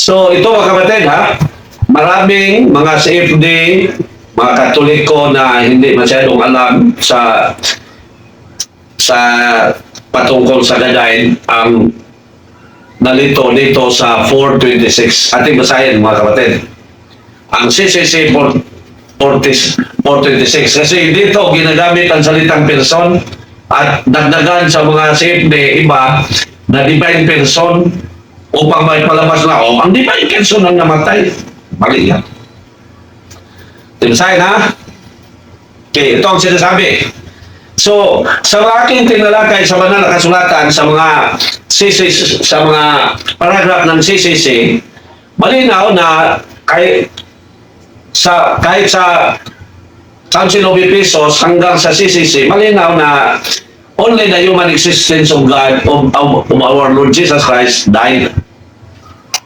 So ito mga kapatid ha, maraming mga CFD, mga Katoliko na hindi masyadong alam sa patungkol sa gadayin ang nalito dito sa 426. Ating basahin mga kapatid. Ang CCC 426 kasi dito ginagamit ang salitang person at dagdagan sa mga CFD iba na divine person upang may palabas na ang divine person ang namatay. Mali yan. Basahin ha? Okay, ito ang sinasabi. So, sa aking tinalakay sa banal na kasulatan sa mga CCC, sa mga paragraph ng CCC, malinaw na kahit sa Council of Ephesus hanggang sa CCC, malinaw na only the human existence of God, of our Lord Jesus Christ died.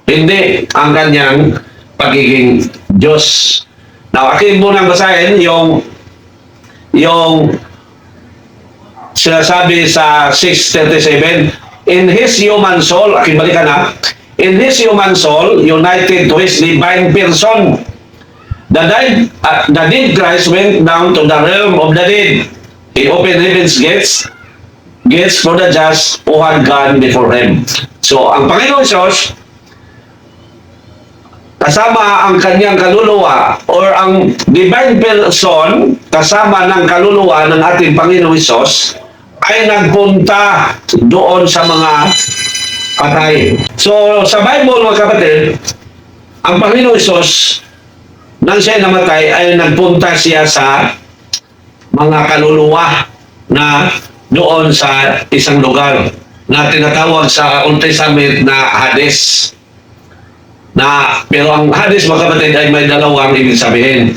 Hindi ang kanyang pagiging Diyos. Now, akin munang basahin yung sinasabi sa 6:37, in his human soul, aking balikan na, in his human soul, united to his divine person, the dead Christ went down to the realm of the dead. He opened heaven's gates for the just who had gone before him. So, ang Panginoon Diyos, kasama ang kanyang kaluluwa or ang divine person kasama ng kaluluwa ng ating Panginoong Hesus ay nagpunta doon sa mga patay. So, sa Bible mga kapatid, ang Panginoong Hesus nang siya namatay ay nagpunta siya sa mga kaluluwa na doon sa isang lugar na tinatawag sa Old Testament na Hades. Pero ang Hades mga kapatid ay may dalawang ibig sabihin.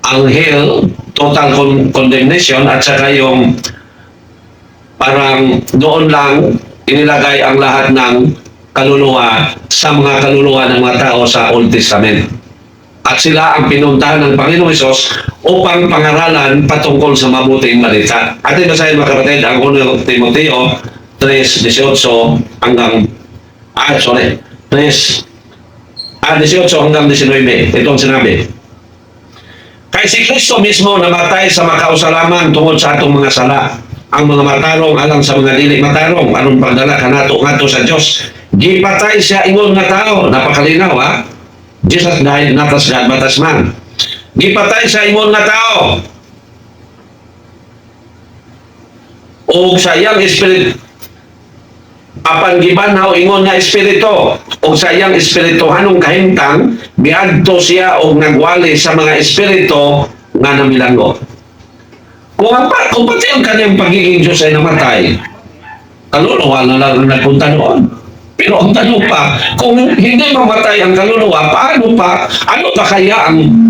Ang hell, total condemnation, at saka yung parang doon lang inilagay ang lahat ng kaluluwa sa mga kaluluwa ng mga tao sa Old Testament. At sila ang pinuntahan ng Panginoong Hesus upang pangaralan patungkol sa mabuting balita. Atin basahin mga kapatid ang 1 Timoteo 3:18 hanggang 18 hanggang 19. Ito ang sinabi. Kay si Kristo mismo namatay sa makausalaman tungod sa atong mga sala. Ang mga matarong alang sa mga dili matarong, anong pagdala kanato ngadto sa Dios. Gipatay siya ingon nga tao. Napakalinaw ha. Jesus died not as God but as man. Gipatay siya ingon nga tao. O sa iyang espiritu apan gibanhaw ingon nga espiritu o sa iyang espirituhanong kahimtang miadto siya og nagwali sa mga espiritu nga namilanggo. Kung pati ang kanyang pagiging Diyos ay namatay, kaluluwa na lang nagpunta doon. Pero ang tanong pa, kung hindi mamatay ang kaluluwa, ano pa kaya ang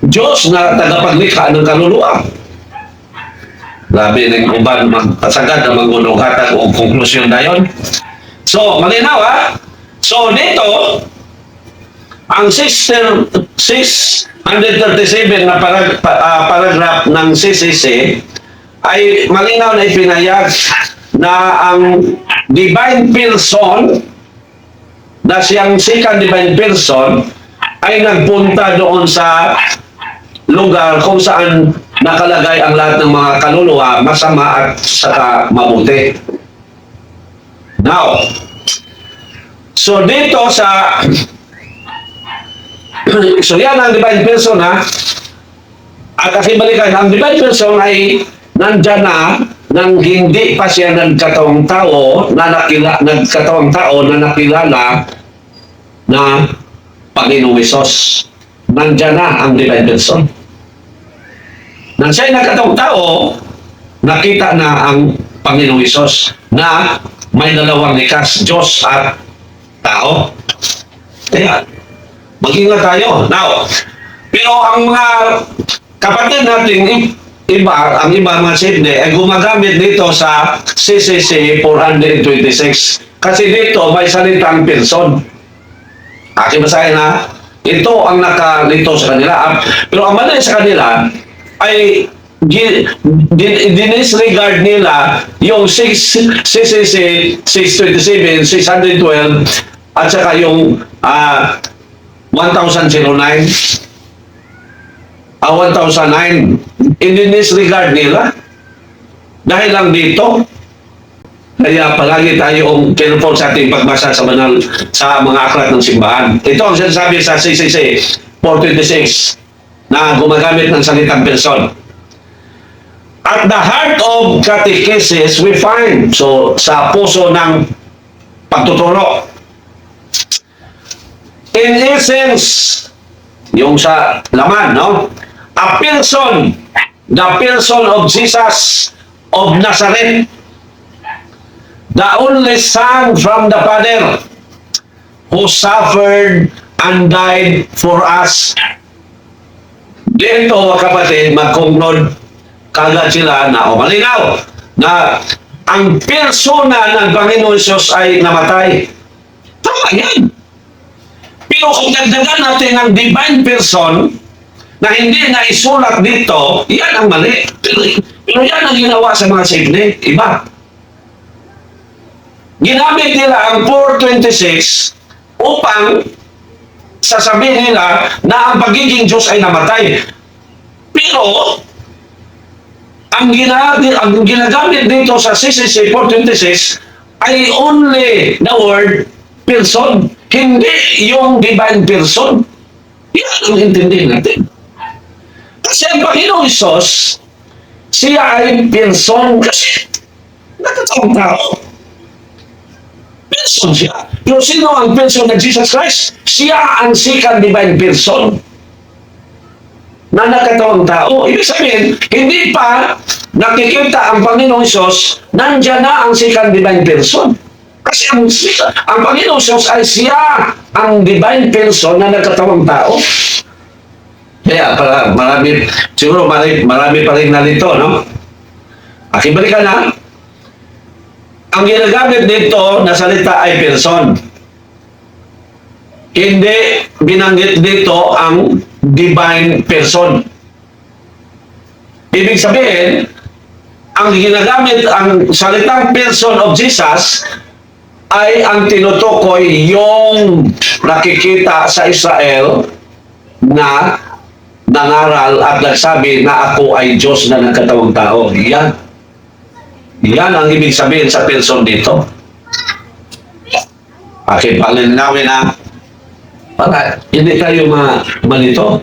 Diyos na tagapaglikha ng kaluluwa? Grabe ng uban magpasagad na magunugatan o konklusyon na yun. So, malinaw ha? So, dito, ang 637 na paragraph ng CCC ay malinaw na ipinayag na ang divine person na siyang second divine person ay nagpunta doon sa lugar kung saan nakalagay ang lahat ng mga kaluluwa, masama at saka mabuti. Now, so dito sa so yan ang divine person ha. At kasi balikan, ang divine person ay nandyan na nang hindi pa siya nagkatawang tao na nakilala na Panginoong Hesus. Nandyan na ang divine person. Nang siya'y nagkatawang tao, nakita na ang Panginoong Hesus na may dalawang likas, Diyos at tao. Kaya, mag-ingat tayo. Now, pero ang mga kapatid natin, ang iba mga CFD ay gumagamit dito sa CCC 426. Kasi dito may salitang person. Aking basahin na, ito ang nakalito sa kanila. Pero ang mali sa kanila ay dinisregard nila yung CCC 627, 612 at saka yung 1009, 1009, in-disregard nila. Dahil lang dito, kaya palagi tayong careful sa ating pagbasa sa mga aklat ng simbahan. Ito ang sinasabi sa CCC 426 na gumagamit ng salitang person. At the heart of catechesis we find, so sa puso ng pagtuturo, in essence, yung sa laman, no? A person, the person of Jesus of Nazareth, the only Son from the Father, who suffered and died for us. Dito, kapatid, mag-conclude kagad sila na malinaw na ang persona ng Panginoon Hesus ay namatay. Tama yan. Pero kung dagdagan natin ang divine person na hindi na isulat dito, yan ang mali. Pero yan ang ginawa sa mga Signet. Iba. Ginamit nila ang 426 upang sasabihin nila na ang pagiging Diyos ay namatay. Pero ang ginagamit dito sa CCC 426 ay only the word person, hindi yung divine person. Yan ang intindihin natin. Kasi ang Panginoong Hesus, siya ay person kasi nakataong tao. Person siya. Pero sino ang person ng Jesus Christ? Siya ang second divine person na nakatawang tao. Ibig sabihin, hindi pa nakikita ang Panginoong Hesus, nandiyan na ang second divine person. Kasi ang Panginoong Hesus ay siya ang divine person na nakatawang tao. Kaya siguro marami pa rin nalito, no? Balikan na. Ang ginagamit dito na salita ay person. Hindi binanggit dito ang divine person. Ibig sabihin, ang ginagamit, ang salitang person of Jesus ay ang tinutukoy yung nakikita sa Israel na nangaral at nagsabi na ako ay Diyos na nagkatawang tao. Yan. Yan ang ibig sabihin sa person dito. Palinawin na para hindi tayo malito.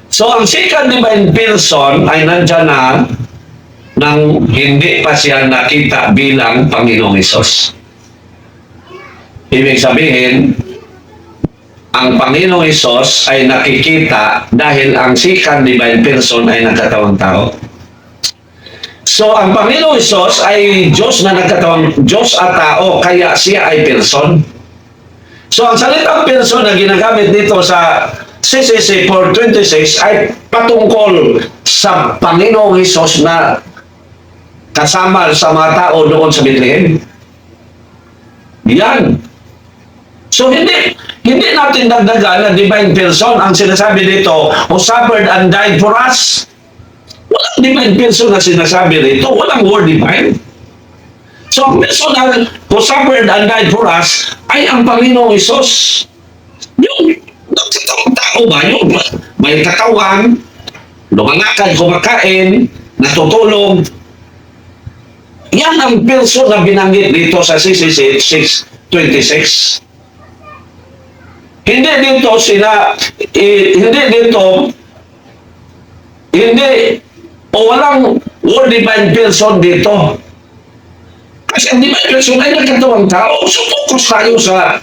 So, ang second divine person ay nandyan na nang hindi pa siya nakita bilang Panginoong Hesus. Ibig sabihin, ang Panginoong Hesus ay nakikita dahil ang second divine person ay nagkatawang tao. So, ang Panginoong Hesus ay Diyos na nagkatawang Diyos at tao, kaya siya ay person. So, ang salitang person na ginagamit dito sa CCC 426 ay patungkol sa Panginoong Hesus na kasama sa mga tao doon sa Bethlehem. Yan. So, hindi natin dagdagan na divine person ang sinasabi dito, who suffered and died for us. Walang divine person na sinasabi dito. Walang word divine. So, ang person who suffered and died for us ay ang Panginoong Hesus. Yung nagkatawang tao ba? Yung may katawan, lumalakad, kumakain, natutulog. Yan ang person na binanggit dito sa CCC 626. Hindi walang word divine person dito. Kasi ang divine person ay nagkatawang tao. So, focus tayo sa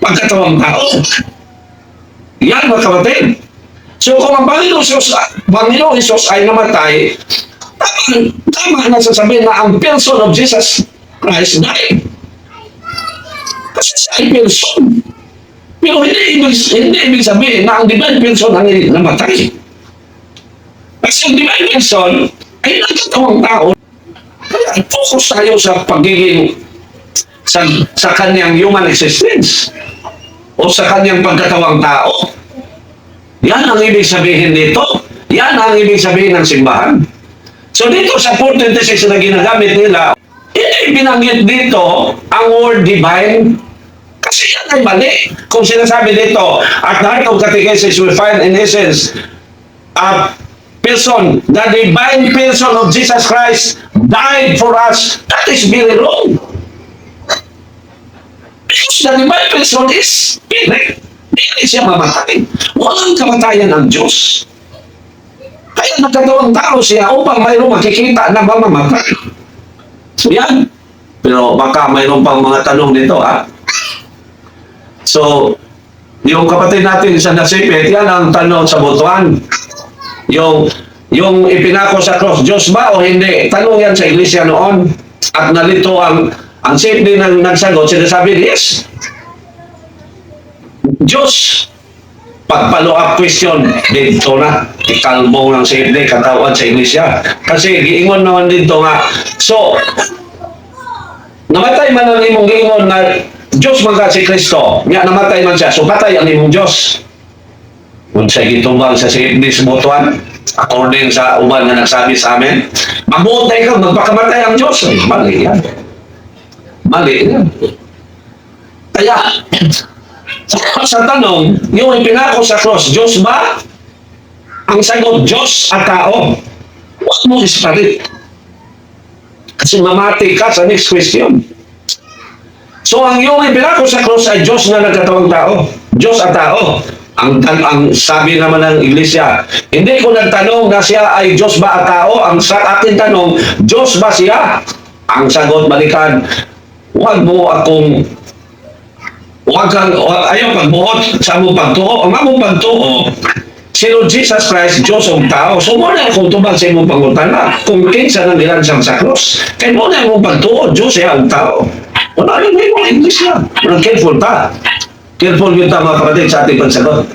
pagkatawang tao. Yan, mga kapatid. So, kung ang Panginoong Hesus ay namatay, tama na sasabihin na ang person of Jesus Christ died. Kasi siya ay person. Pero hindi ibig sabihin na ang divine person ay namatay. Kasi ang divine person ay nagkatawang tao. Kaya focus tayo sa pagiging sa kanyang human existence o sa kanyang pagkatawang tao. Yan ang ibig sabihin dito. Yan ang ibig sabihin ng simbahan. So dito sa 426 na ginagamit nila, hindi binanggit dito ang word divine Yan ay mali. Kung sinasabi dito, at the heart of catechesis we find in essence a person, the divine person of Jesus Christ died for us. That is very wrong. Because the divine person is spirit. Hindi siya mamatay. Walang kamatayan ng Diyos. Kaya nagkatawang tao siya upang mayroong makikita na mamamatay. So yan. Pero baka mayroon pang mga tanong dito, ha? So, yung kapatid natin sa nasipit, yan ang tanong sa botohan. Yung ipinako sa cross, Diyos ba o hindi? Tanong yan sa iglesia noon. At nalito ang safety ng nagsagot, sinasabi, yes. Diyos, pag-follow up question, dito na, ikalmo ng safety, katawan sa iglesia. Kasi giingon naman dito nga, so, namatay man ang imong giingon na Diyos man ka si Kristo, nga namatay man siya, so patay ang imong Diyos. Kung siya gitumbang sa safety sa botohan, according sa uban na nagsabi sa amin, mabuotay ka, magpakamatay ang Diyos. Mali yan. Mali yan. Kaya, sa tanong, yung ipinako sa cross, Diyos ba? Ang sagot, Diyos at tao. Huwag mo ispalit. Kasi mamati ka sa next question. So, ang yung ipinako sa cross ay Diyos na nagkatawang tao. Diyos at tao. Ang sabi naman ng iglesia, hindi ko nagtanong na siya ay Diyos ba at tao. Ang sa akin tanong, Diyos ba siya? Ang sagot, balikan, huwag mo akong ayaw pagbuot sa among pagtuo. Ang among pagtuo, si Lord Jesus Christ, Diyos ang tao. So, muna kung tubag sa imong pangutana, kung kinsa nang nilansang sa cross, kaya muna imong pagtuo, Diyos siya ang tao. Wala rin mo yung English yan. Walang careful ta. Careful yung tama kapatid sa ating pagsagot.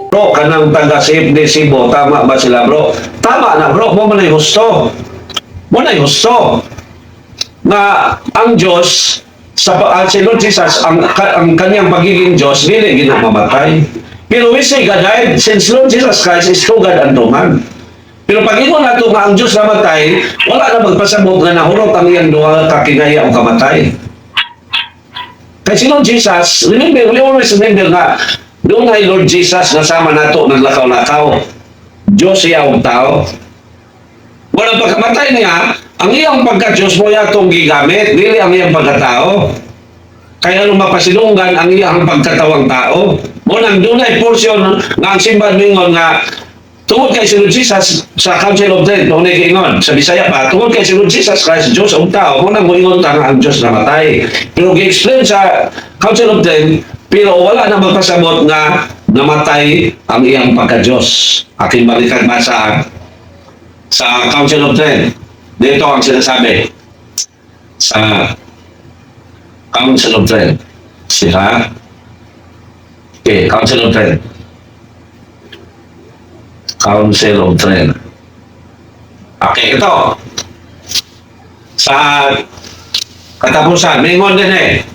Bro, kanang taga-save ni Sibo, tama ba sila bro? Tama na bro, mo na yung husto. Mo na yung husto. Na ang Diyos, si Lord Jesus, ang kanyang pagiging Diyos, hindi ginamamatay. Pero we say God died, since Lord Jesus Christ is true God and true man. Pero pag ino na ito nga ang Diyos namatay, wala na magpasabot na nahurot ang iyang duha kakinaya o kamatay. Kaya si Lord Jesus, remember, we always remember nga, doon ay Lord Jesus nasama nato naglakaw-lakaw. Diyos siya ang tao. Walang pagkamatay niya, ang iyang pagka-Diyos mo yatong gigamit, dili ang iyang pagkatao. Kaya nung mapasilungan ang iyang pagkatawang tao. Munang doon ay portion nga ang simbahan mingon nga tungod kay si Lord Jesus sa Council of Trent, noon ay ingon, sa Bisaya pa, tungod kay si Lord Jesus Christ, Diyos ang tao, munang moingon ta nga ang Diyos namatay. Pero gi-explain sa Council of Trent, pero wala na magpasabot nga namatay ang iyang pagka-Diyos. Aking balikan basa sa Council of Trent. Dito ang sinasabi sa Council of Trent. Siya. Okay, Council of Trent. Council of Trent. Okay, ito. Sa katapusan, mingon din eh.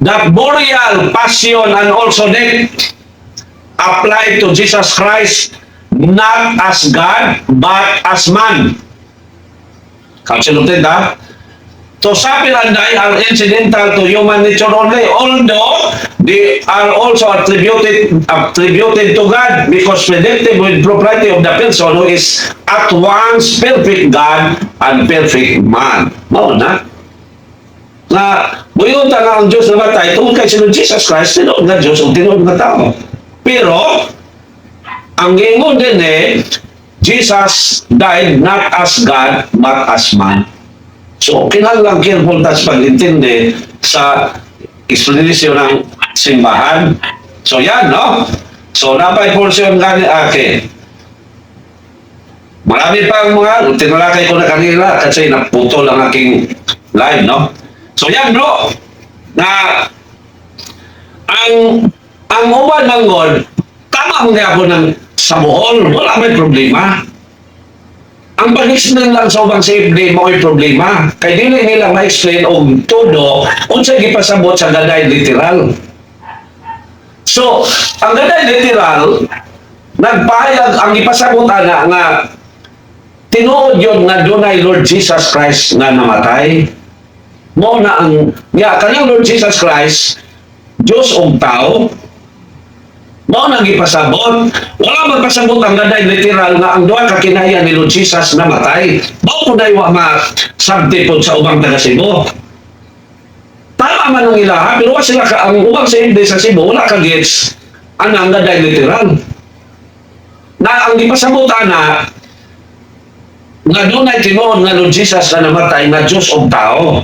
That burial, passion, and also death apply to Jesus Christ not as God, but as man. Council of Trent, ha? To suffer and die are incidental to human nature only, although they are also attributed to God because predictive with property of the person who is at once perfect God and perfect man. Mao na. Na buyon ta nga ang Diyos na matay tungkol kay si Lord Jesus Christ, tinuod nga Diyos o tinuod nga tao. Pero, ang ingon din Jesus died not as God, but as man. So, kinahanglan careful tayo pag-intindi sa explanation ng simbahan. So, yan, no? So, napay portion gani akin. Marami pang mga, tinalakay ko na kanila kasi naputol ang aking live, no? So, yan, bro. Na, ang uban manggol, tama mo nga ako ng sa Bohol, wala may problema. Ang pag-explain lang sa ubang safety mo ay problema. Kaya dili nila ma-explain o todo kung sa'y gipasabot sa gaday literal. So, ang gaday literal, nagpahayag ang ipasabot nga tinuod yun nga dunay Lord Jesus Christ nga namatay. Mo na ang kanang Lord Jesus Christ, Diyos o tao, mo nang ipasabot. Wala magpasabot ang gaday literal nga ang duha ka kinaiya ni Lord Jesus namatay. Mao po na iwa masabtipod sa ubang taga Cebu. Tama man ang ilaha, pero sila ka, ang ubang sa hindi sa Cebu, wala ka gets ang gaday literal. Na ang ipasabot na nga doon ay tinuod nga Lord Jesus na namatay na Diyos o tao.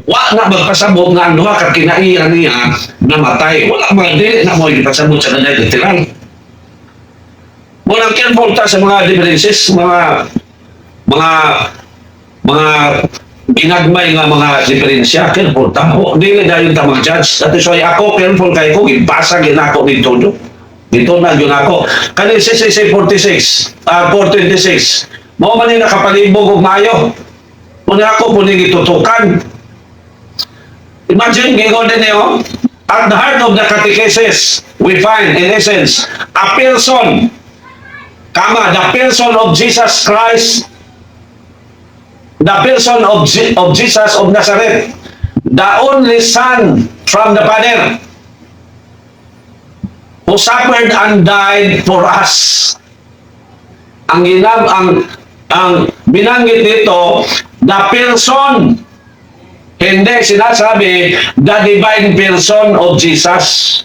Wa na magpasabot nga ang duha ka kinaiya niya namatay. Wala mga dili na mo ipasabot sa gaday literal. Walang careful ta sa mga differences, mga ginagmay nga mga diferensya. Careful ta. Dili dayon ta mag-judge. That is why ako careful kay ko ipasa ginako dito do. Dito na yun ako. Kani 46, 426. Mao man ni nakapalibog og maayo. Una ako po ni gitutukan. Imagine, gingon din niyo, at the heart of the catechesis, we find, in essence, a person, the person of Jesus Christ, the person of Jesus of Nazareth, the only Son from the Father, who suffered and died for us. Ang binanggit dito, the person, hindi sinasabi the divine person of Jesus.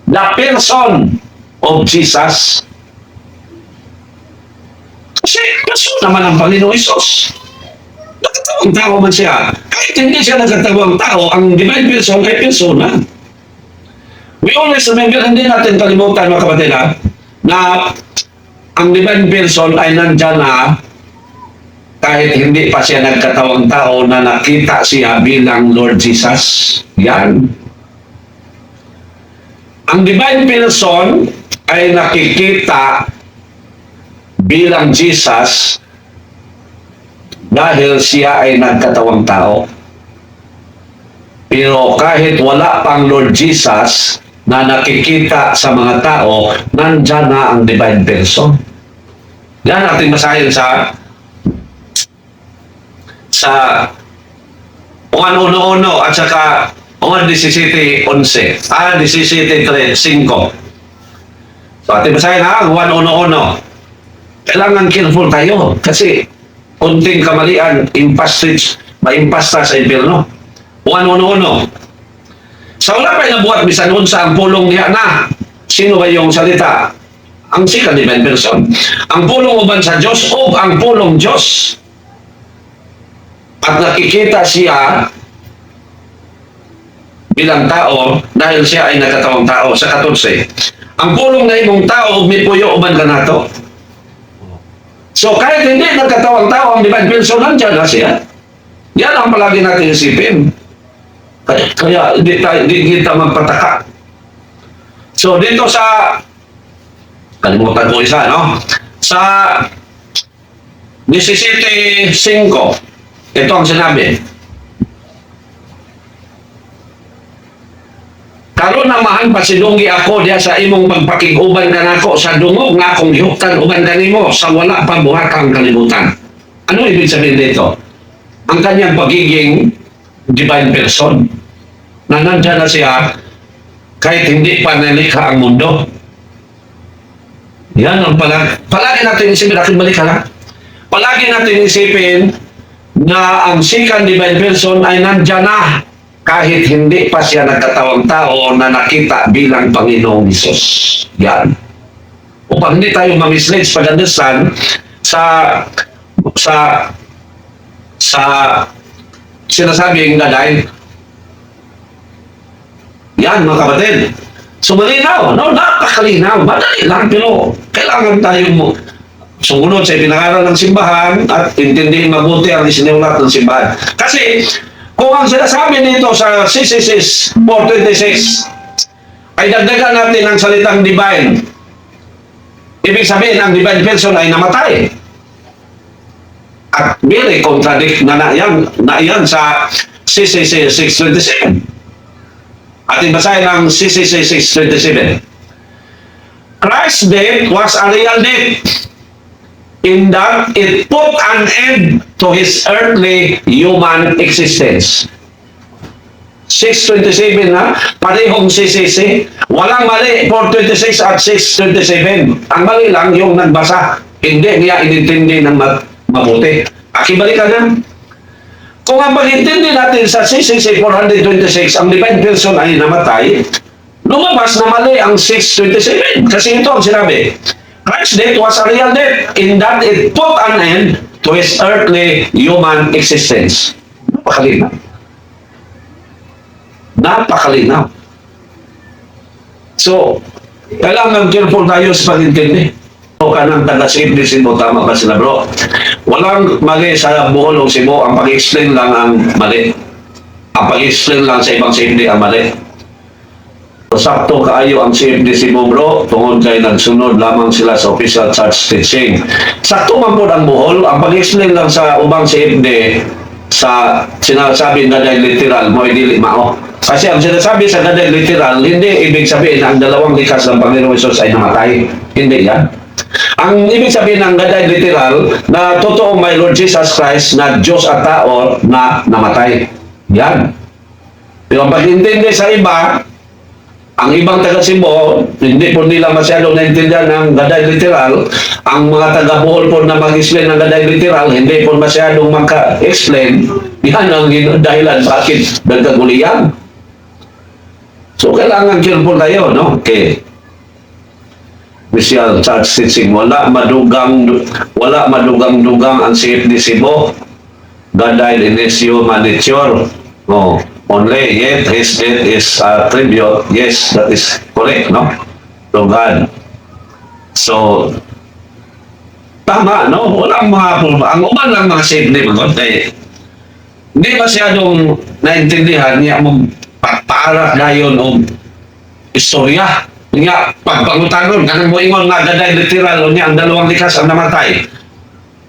The person of Jesus. Kasi person naman ang Panginoon Isos. Nagkatawang tao man siya. Kahit hindi siya nagkatawang tao, ang divine person ay persona. We always remember, hindi natin kalimutan mga kapatid na ang divine person ay nandyan na kahit hindi pa siya nagkatawang tao na nakita siya bilang Lord Jesus. Yan. Ang divine person ay nakikita bilang Jesus dahil siya ay nagkatawang tao. Pero kahit wala pang Lord Jesus na nakikita sa mga tao, nandyan na ang divine person. Yan natin masahin sa 1:1 at saka 17:11. 17:5. So ating basahin ang 1:1. Kailangan careful tayo kasi kunting kamalian, maimpasta sa impyerno. 1:1. Sa wala pa nabuhat bisan unsa ang pulong niya na. Sino ba yung salita? Ang sika divine person. Ang pulong uban sa Diyos o ang pulong Diyos. At nakikita siya bilang tao dahil siya ay nagkatawang tao. Sa 14, ang pulong na imong tao may puyo uban ka nato. So kahit hindi nagkatawang tao, ang divine person nandiyan na siya. Yan ang palagi natin isipin. Kaya hindi kita magpataka. So dito sa kalimutan ko isa, no? Sa 17:5, ito ang sinabi. Karon na mahan pasidunggi ako diya sa imong pagpakig-uban ka nako sa dungog nga akong gihuptan uban kanimo sa wala pa buhatang kalibutan. Ano ibig sabihin dito? Ang kanyang pagiging divine person na nandyan na siya kahit hindi pa nalikha ang mundo. Yan ang palagi natin isipin, aking balik ha. Palagi natin isipin na ang second divine person ay nandyan na kahit hindi pa siya nagkatawang tao na nakita bilang Panginoong Isus. Yan. Upang hindi tayo mamislead sa pag-understand sa sinasabing gaday. Yan mga kapatid. So malinaw, no? Napakalinaw. Madali lang, pero kailangan tayo sumunod sa pinangaral ng simbahan at intindihin mabuti ang isinulat ng simbahan. Kasi kung ang sinasabi nito sa 4:26 ay dagdagan natin ang salitang divine, ibig sabihin ang divine person ay namatay. At very contradict na yan sa 6:27. Ating basahin ang 6:27. Christ's death was a real death. in that it put an end to his earthly human existence. 6:27 na, parehong CCC. Walang mali, 4:26 at 6:27. Ang mali lang yung nagbasa. Hindi niya inintindi ng mabuti. Akibalikan na. Kung ang pag-intindi natin sa CCC 426, ang divine person ay namatay, lumabas na mali ang 6:27. Kasi ito ang sinabi. Christ's death was a real death in that it put an end to his earthly human existence. Napakalinaw. Napakalinaw. So, kailangan careful tayo sa pag-intindi. O ka ng taga-Cebu, tama ba sila bro? Walang mali sa Bohol o Cebu, ang pag-explain lang ang mali. Ang pag-explain lang sa ibang Cebu ang mali. Sakto kaayo ang CFD Cebu bro, tungod kay nagsunod lamang sila sa official church teaching. Sakto man po ang Bohol, ang pag-explain lang sa ubang CFD sa sinasabi na dahil literal, mo dili mao. Kasi ang sinasabi sa dahil literal, hindi ibig sabihin na ang dalawang likas ng Panginoong Hesus ay namatay. Hindi yan. Ang ibig sabihin ng gaday literal na totoong may Lord Jesus Christ na Diyos at tao na namatay. Yan. Pero ang pag-intindi sa iba, ang ibang taga-Cebu, hindi po nila masyadong naintindihan ng gaday literal. Ang mga taga-Bohol po na mag-explain ng gaday literal, hindi po masyadong maka-explain. Yan ang dahilan bakit nagkaguliyan. So, kailangan careful tayo, no? Okay. Official church teaching, wala madugang-dugang ang CFD Cebu. God died in his human nature. Oh, only yet his death is a tribute. Yes, that is correct, no? To God. So, tama, no? Walang ang uman lang mga CFD, hindi masyadong naintindihan niya mong paparak na yun o istorya. Nga, pagpangutanon, kanang mo ingon nga gaday literal o niya, ang dalawang likas ang namatay.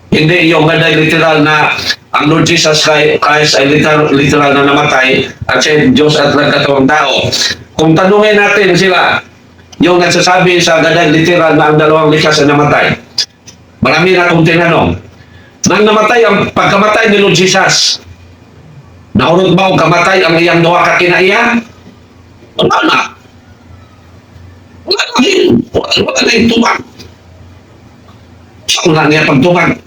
Hindi yung gaday literal na ang Lord Jesus Christ ay literal na namatay at siya Diyos at nagkatawang tao. Kung tanungin natin sila, yung nagsasabi sa gaday literal na ang dalawang likas ang namatay, marami na akong tinanong. Nang namatay ang pagkamatay ni Lord Jesus, naurot ba o kamatay ang iyang duha ka kinaiya? Wala na. Wala na yung tubag. Wala niya pagtubag.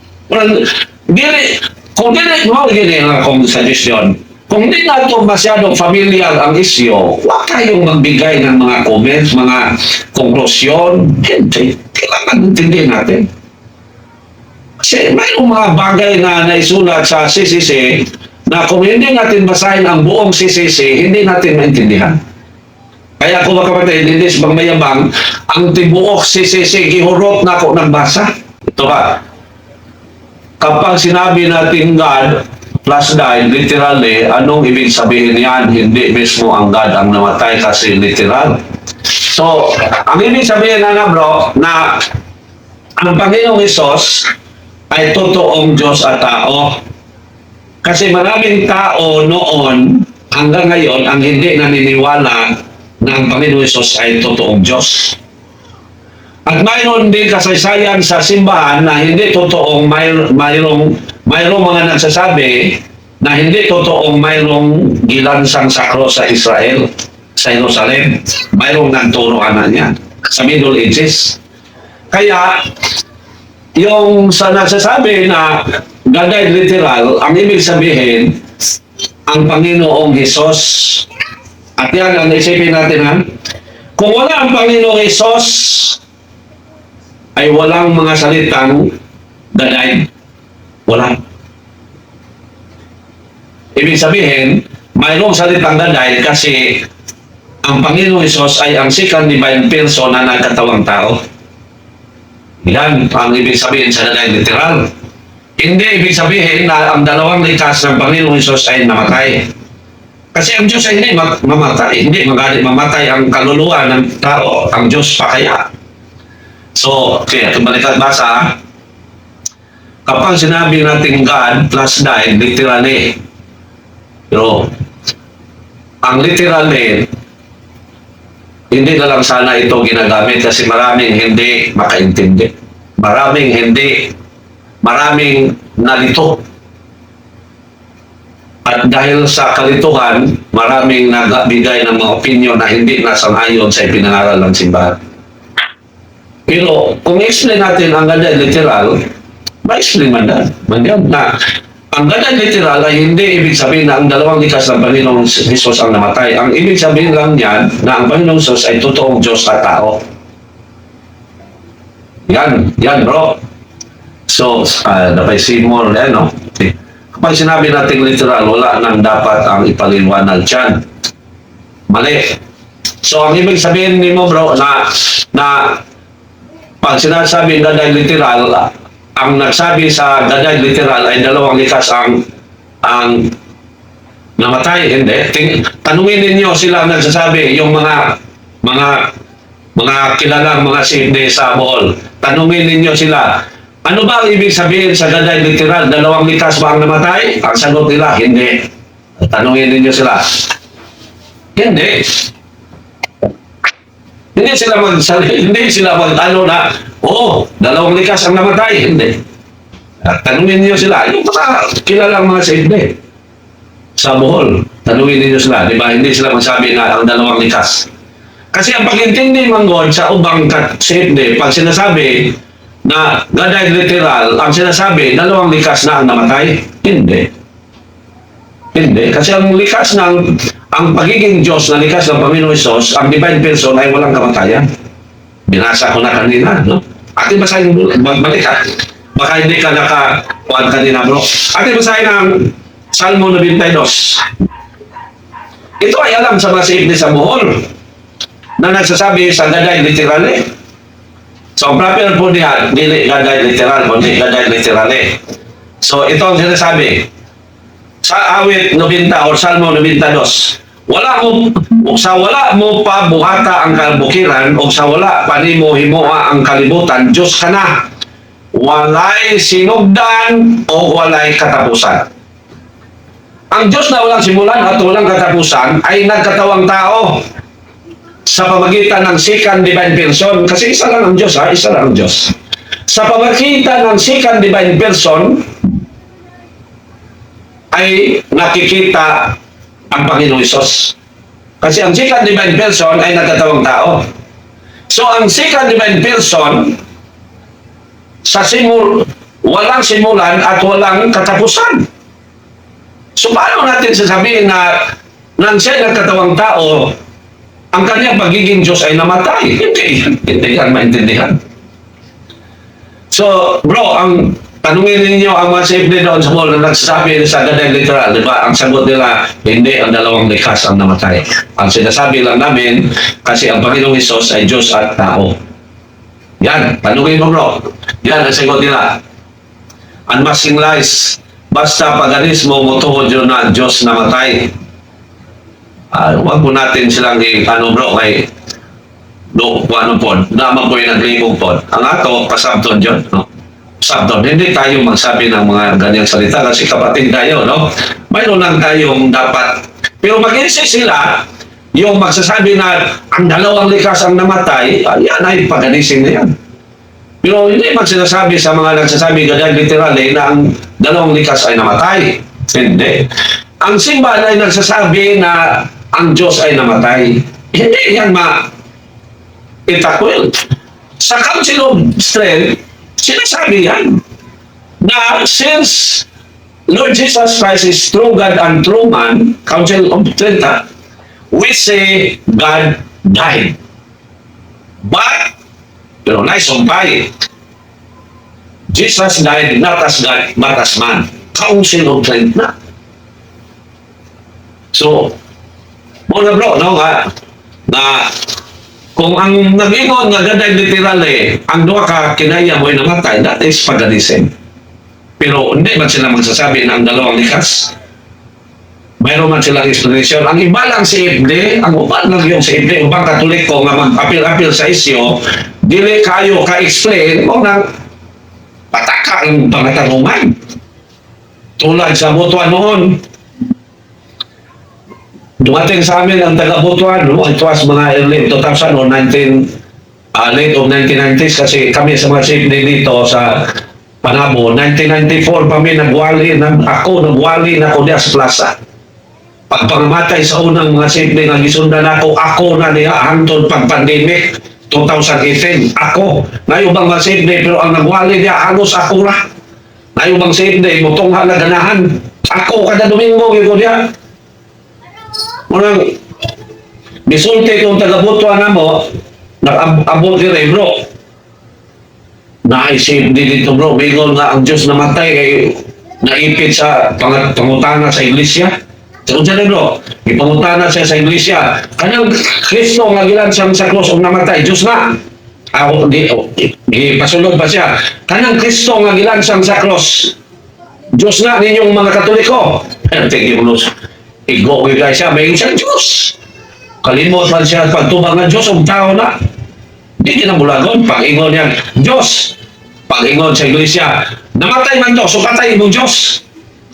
Kung dili mo, gini lang akong suggestion. Kung di na ito masyadong familiar ang isyo, huwag kayong magbigay ng mga comments, mga konklusyon. Kailangan intindihin natin. Kasi mayroong mga bagay na naisulat sa CCC na kung hindi natin basahin ang buong CCC, hindi natin maintindihan. Kaya kung makapatid, hindi sa mayabang, ang tibuok CCC, gihurot na ako nagbasa. Ito ba? Kapag sinabi natin God plus died, literally, anong ibig sabihin yan? Hindi mismo ang God ang namatay kasi literal. So, ang ibig sabihin na bro, na ang Panginoong Hesus ay totoong Diyos at tao. Kasi maraming tao noon, hanggang ngayon, ang hindi naniniwala na ang Panginoon Hesus ay totoong Diyos. At mayroon din kasaysayan sa simbahan na hindi totoong mayroong mga nagsasabi na hindi totoong mayroong gilansang sakro sa Israel, sa Jerusalem. Mayroong nagturuan na niya sa Middle Ages. Kaya, yung sa nagsasabi na gaday literal, ang ibig sabihin, ang Panginoong Hesus. At yan ang isipin natin ha. Kung wala ang Panginoong Hesus, ay walang mga salitang gaday. Wala. Ibig sabihin, mayroong salitang gaday kasi ang Panginoong Hesus ay ang second divine person na nagkatawang tao. Yan ang ibig sabihin sa gaday literal. Hindi ibig sabihin na ang dalawang likas ng Panginoong Hesus ay namatay. Kasi ang Diyos ay hindi mamatay. Hindi magalit mamatay ang kaluluwa ng tao. Ang Diyos pa kaya. So, okay, kembali ka basa. Kapag sinabi natin God plus died, literally. Pero, ang literally, hindi na lang sana ito ginagamit kasi maraming hindi makaintindi. Maraming hindi maraming nalito. At dahil sa kalituhan, maraming nagbigay ng mga opinion na hindi nasang-ayon sa ipinangaral ng simbahan. Pero kung i-explain natin ang ganda literal, ma-explain man yan na ang ganda literal ay hindi ibig sabihin na ang dalawang likas ng Panginoong Jesus ang namatay. Ang ibig sabihin lang yan na ang Panginoong Jesus ay totoong Diyos at tao. Yan bro. So, dapat Seymour, no? Kapag sinabi natin literal, wala nang dapat ang ipaliwanag dyan. Mali. So, ang ibig sabihin ni mo, bro, na pag sinasabi gaday literal, ang nagsabi sa gaday literal ay dalawang likas ang namatay. Hindi. Tanungin ninyo sila ang nagsasabi, yung mga kilalang mga sinde sa Bohol. Tanungin ninyo sila, ano ba ang ibig sabihin sa gaday literal? Dalawang likas ba ang namatay? Ang sagot nila, hindi. Tanungin ninyo sila. Hindi. Hindi sila mag-ano na, dalawang likas ang namatay. Hindi. At tanungin niyo sila, yung mga kilalang mga sinde sa Bohol. Tanungin niyo sila, di ba? Hindi sila magsabi na ang dalawang likas. Kasi ang pag-intindi manggod sa ubang sinde, pag sinasabi na gaday literal, ang sinasabi, dalawang likas na ang namatay? Hindi. Hindi. Kasi ang likas ang pagiging Diyos na likas ng Panginoon Hesus, ang divine person ay walang kamatayan. Binasa ko na kanina, no? Atin basahin mo, balik ha. Baka hindi ka nakakuhan kanina, bro. Atin basahin ang Salmo 92. Ito ay alam sa mga safety sa Bohol na nagsasabi sa gaday literal eh. So, proper po niya, dili gaday literal, kundi gaday literal eh. So, ito ang sinasabi. Sa awit 90 o Salmo 92, wala mo pa buhata ang kabukiran o sa wala pa ni mo himoa ang kalibutan, Diyos ka na. Walay sinugdan o walay katapusan. Ang Diyos na walang simulan at walang katapusan ay nagkatawang tao sa pamagitan ng second divine person. Kasi isa lang ang Diyos, ha? Isa lang ang Diyos. Sa pamagitan ng second divine person, ay nakikita ang Panginoong Hesus. Kasi ang second divine person ay nagkatawang tao. So, ang second divine person, walang simulan at walang katapusan. So, paano natin sasabihin na nang siya nagkatawang tao, ang kanyang pagiging Diyos ay namatay? Hindi yan maintindihan. So, bro, tanungin ninyo ang mga safety doon sa mall na nagsasabi sa gaday literal, di ba? Ang sagot nila, hindi, ang dalawang likas ang namatay. Ang sinasabi lang namin, kasi ang Panginoong Hesus ay Diyos at tao. Yan, tanungin mo, bro. Yan ang sagot nila. Unmasking lies, basta paganismo, mutuhod yun na Diyos namatay. Huwag po natin silang bro, kay ano po, naman po yung naglibog po. Ang ato, pasabton dyan, no? Sabton, hindi tayo magsabi ng mga ganyang salita kasi kapatid tayo, no? Mayroon lang tayong dapat. Pero mag-insist sila, yung magsasabi na ang dalawang likas ang namatay, yan ay paganising na yan. Pero hindi magsinasabi sa mga nagsasabi ganyan literally na ang dalawang likas ay namatay. Hindi. Ang simbahan ay nagsasabi na ang Diyos ay namatay. Hindi yan itakwil. Sa Council of Trent, sinasabi yan na since Lord Jesus Christ is true God and true man, Council of Trent, we say God died. But, naisumpay, Jesus died not as God, but as man. Council of Trent na. So, muna bro, na kung ang nag-ingon nga gaday literal ang duha ka kinaya mo'y namatay, that is paganism. Pero hindi man sila magsasabi na ang dalawang likas. Mayroon man silang explanation. Ang iba lang si CFD, ang uban lang yung CFD, ubang Katoliko nga mag-apil-apil sa isyo, dili kayo ka-explain o nang pataka ang pangatanungan. Tulad sa Butuan noon, dumating sa amin ang taga-Butuan, no? It was mga early 2000 o late of 1990s kasi kami sa mga CFD dito sa panabo, 1994 pa mi nagwali, nagwali na ko diya sa plaza. Pagpangamatay sa unang mga simple nga gisundan ako na niya hangtod pag pandemic 2018. Ako. Ngayon bang mga simple pero ang nagwali niya halos ako na. Ngayon bang simple mutong halaganahan. Ako kada Domingo ko diya. Munang bisulti kong taga-Butuan na mo, nag-abot kire bro. Naisip din dito bro, bingon nga ang Diyos namatay kay naipit sa pangutana sa iglesia. So dyan bro, ipangutana siya sa iglesia. Kanyang Kristo nga gilan siyang sa krus o namatay, Diyos na. Pasunod ba siya? Kanyang Kristo nga gilan siyang sa krus. Diyos na ninyong mga Katoliko. Thank you, Lord. Igo guys siya, may siyang Diyos. Kalimot man siya pagtubang ng Diyos, ang tao na. Hindi na bulagon, pag-ingon niya, Diyos. Pag-ingon sa iglesia, namatay man to, so patay mo Diyos.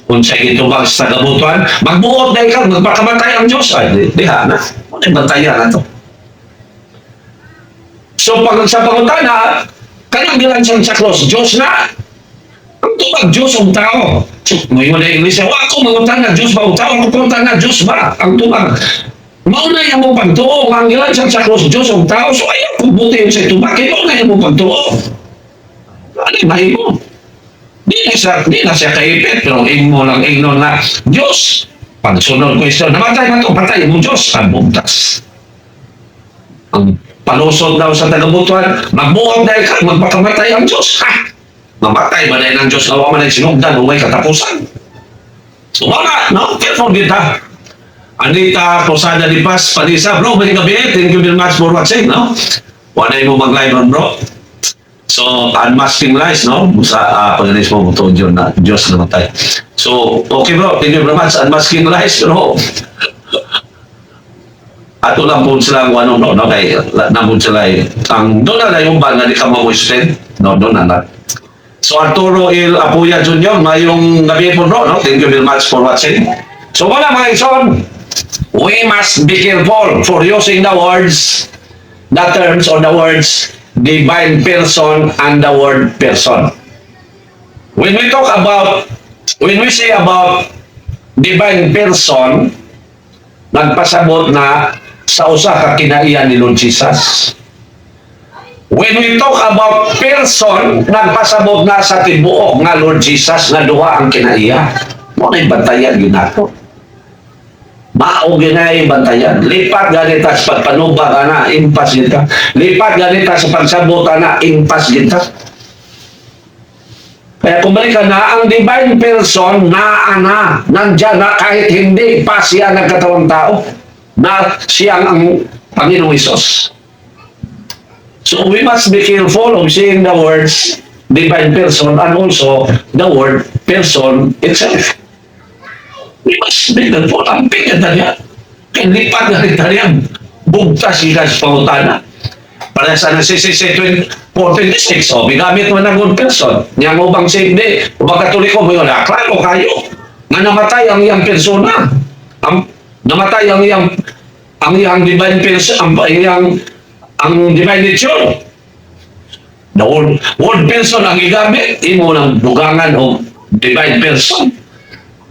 Kung siya itubang sa gabutuan, magbuot na ikaw, magpakamatay ang Diyos. Ay, di ha na. Ano yung bantayan na to? So pag sa pangutana, kanyang bilang siyang sa cross, Diyos na. Ang tubag, Diyos ang tao. Ngayon na iglesia, ako mangutana, Diyos ba ang tao? Ako pangutana, Diyos ba? Ang tubag. Mauna yung mong pagtuo, ang ilan siyang sa cross, Diyos ang tao, so ayaw kung buti yung sa ito, bakit mauna yung mong pagtuo? Ano yung mahi mo? Di na siya kaipit, pero mo lang ignon na, Diyos, pagsunod ko ito, namatay man ito, patay mo Diyos, ang bugtas. Ang palusot daw sa tagabutuan, magbuong dahil ka, magpakamatay ang Diyos, ha? Mamatay ba dahil ng Diyos, nawa man ang sinugdan, umay katapusan. So mga, no? Careful kita. Anita Posada di Paz, Panisa, bro, may gabi, thank you very much for watching, no? Wala mo mag-live on, bro. So, unmasking lies, no? Sa pag-anis mo ito, Diyos namatay. So, okay bro, thank you very much. Unmasking lies, bro. Ato lang po sila kung ano, no? Kaya, nabun sila ang doon na yung bang na di ka ma-wistin, no? Doon na. So, Arturo Il Apuya Jr., mayong gabi po, bro, no? Thank you very much for watching. So, wala mga ison, we must be careful for using the words, the terms or the words, divine person and the word person. When we say about divine person, nagpasabot na sa usa ka kinaiyan ni Lord Jesus. When we talk about person, nagpasabot na sa tibuok nga Lord Jesus na duha ang kinaiya. Mo na bantayan yun ako. Mao ginay bantayan. Lipat ganita sa pagpanuba ka na, impas kita. Lipat ganita sa pagsabot ka na, impas kita. Kaya kumalik ka na, ang divine person na nandyan na kahit hindi pa siya nagkatawang tao, na siyang ang Panginoong Isos. So we must be careful of saying the words divine person and also the word person itself. We must be careful. Ang pingat na niya. Kaya lipat na rin niya. Bugtas siya sa pangutana. Para sa nasisisi 426, so, bigamit mo ng good person. Niya mo bang save day? O bang Katoliko mo yun? Klaro kayo. Nga namatay ang iyang persona. Namatay ang iyang divine person, ang divine nature. The word person ang igamit, imo ng dugangan o divine person.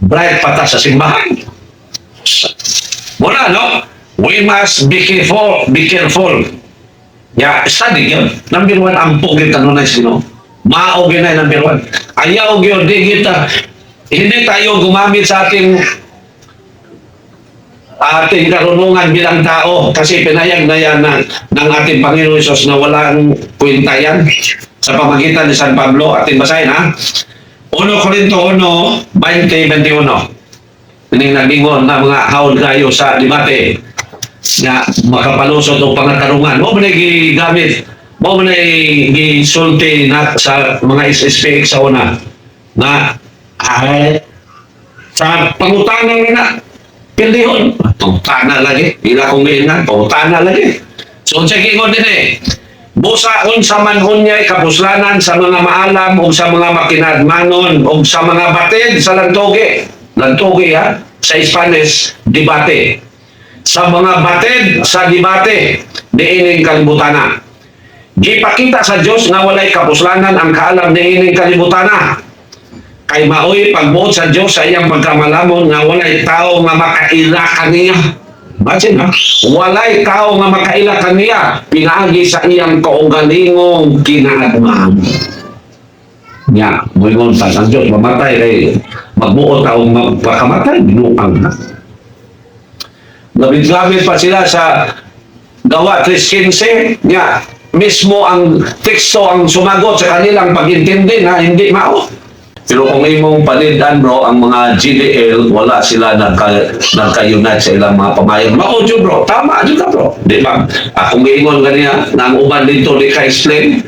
Bright pata sa simbahan. Muna, no? We must be careful. Yeah, study yun. Number one, ang pugit ano na sino. Maogin na number one. Ayaw yun, hindi tayo gumamit sa ating karunungan bilang tao kasi pinayag na yan ng ating Panginoon Isos na walang kwenta yan sa pamagitan ni San Pablo. Ating basahin, ha? 1 Corinto 1:20-21. Pining nagingon na mga haon kayo sa debate na makapalusot o pangatarungan. Mo man gigamit, mo man gisulti na sa mga SSPX sa una na sa pangutana na pildihon. Pangutana lagi. Ila kong giingan, pangutana lagi. So, sa gingon din busaon sa manhon niya kapuslanan sa mga maalam o sa mga makinadmanon o sa mga batid sa lantoge. Lantoge ha? Sa Spanish, debate. Sa mga batid sa debate, diining kalibutana. Gipakita sa Dios nga walay kapuslanan ang kaalam niining kalibutan na. Kay maoy pagbuot sa Dios sa iyang pagkamalamon nga walay tao nga makaila kaniya. Imagine ha? Walay tao nga makaila kaniya pinaagi sa iyang kaugalingong kinaatman. Nya, moingon pa ang Dios mamatay kay magbuot tao makamatay binuang na. Labit-labit pa sila sa Gawa 3:15 nya mismo ang teksto ang sumagot sa kanilang pag-intindi na hindi mao. Pero kung imong panidan bro, ang mga GDL, wala sila nagka-unite sa ilang mga pamayan. Mao dyan bro, tama dyan ka bro. Di ba? Kung iingon ganyan, na ang uban dito di ka-explain,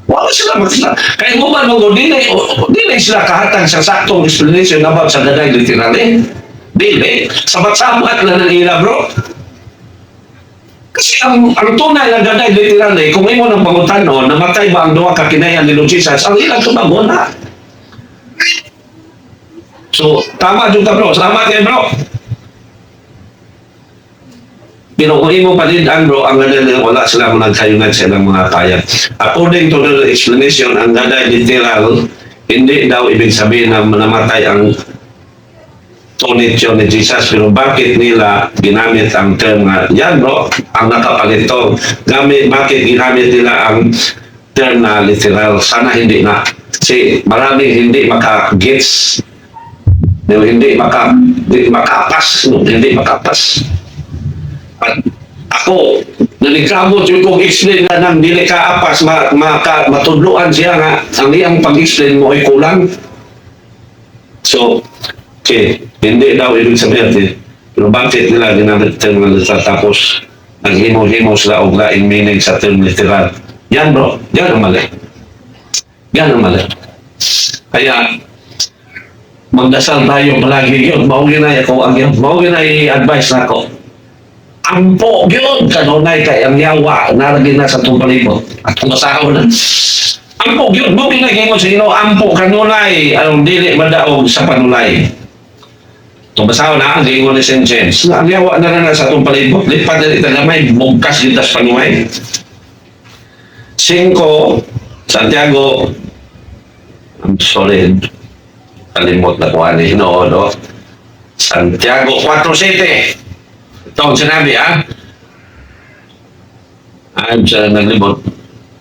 wala sila magsa. Kaya uban mo, di na sila kahatag sa saktong explanation about sa gaday literally. Dili. Sabat-sabat na ng ila bro. Kasi ang tunay na gaday literally, kung imo nang pangutanon, namatay ba ang duwa ka kinayan ni Lord Jesus, ang ilang tumagon na. So, tama juga bro. Salamat kayo bro. Pero kung imo palindan bro, ang gaday wala sila mga nagkayunat sa ilang mga kaya. According to the explanation, ang gaday literal, hindi daw ibig sabihin na namatay ang tunityon ni Jesus. Pero bakit nila ginamit ang term nga, yan bro, ang nakapalito. Bakit ginamit nila ang term na literal? Sana hindi na. Kasi maraming hindi maka-gets. Hindi makapas. At ako, nalikabot yung kong explain na nang dili kaapas, matudluan siya nga, ang iyang pag-explain mo ay kulang. So, okay, hindi daw ibig sabihin natin. Pero bakit nila ginamit term na literal tapos naghimo-himo sila og laing meaning sa term literal? Yan bro, yan ang mali. Yan ang mali. Kaya, magdasal tayo palagi yun. Mauginay ako ang yun. Mauginay advice na ako. Ampo yun. Kanunay kay ang yawa. Naragin na sa itong palibot. At kung masahaw na. Ampo yun. Mauginay mo sa ino. Ampo kanunay. Anong dili madaog sa panulay. Itong masahaw na. Ang gingon ni St. James. Ang yawa na sa itong palibot. Lipat na ito na may bugkas dito sa panulay. 5 Santiago. I'm sorry. Kalimot na kuha ni Hinoodo. Santiago 4:7. Ito ang sinabi, ha? Ang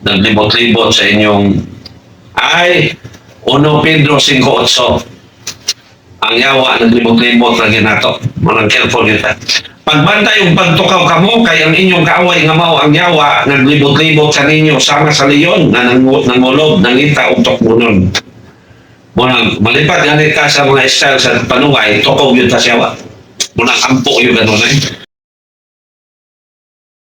naglibot-libot sa inyong ay 1 Pedro 5:8. Ang yawa, naglibot-libot lagi nato. Manang careful kita. Pagbantay yung pagtukaw kamo, kay ang inyong kaaway nga mao ang yawa, naglibot-libot sa ninyo sama sa leyon na nangulog, nangita o tukbunon. Munang malipat ganit ka sa mga style sa panuway, tukaw yun ta siya wa. Munang ampo yun ganun eh.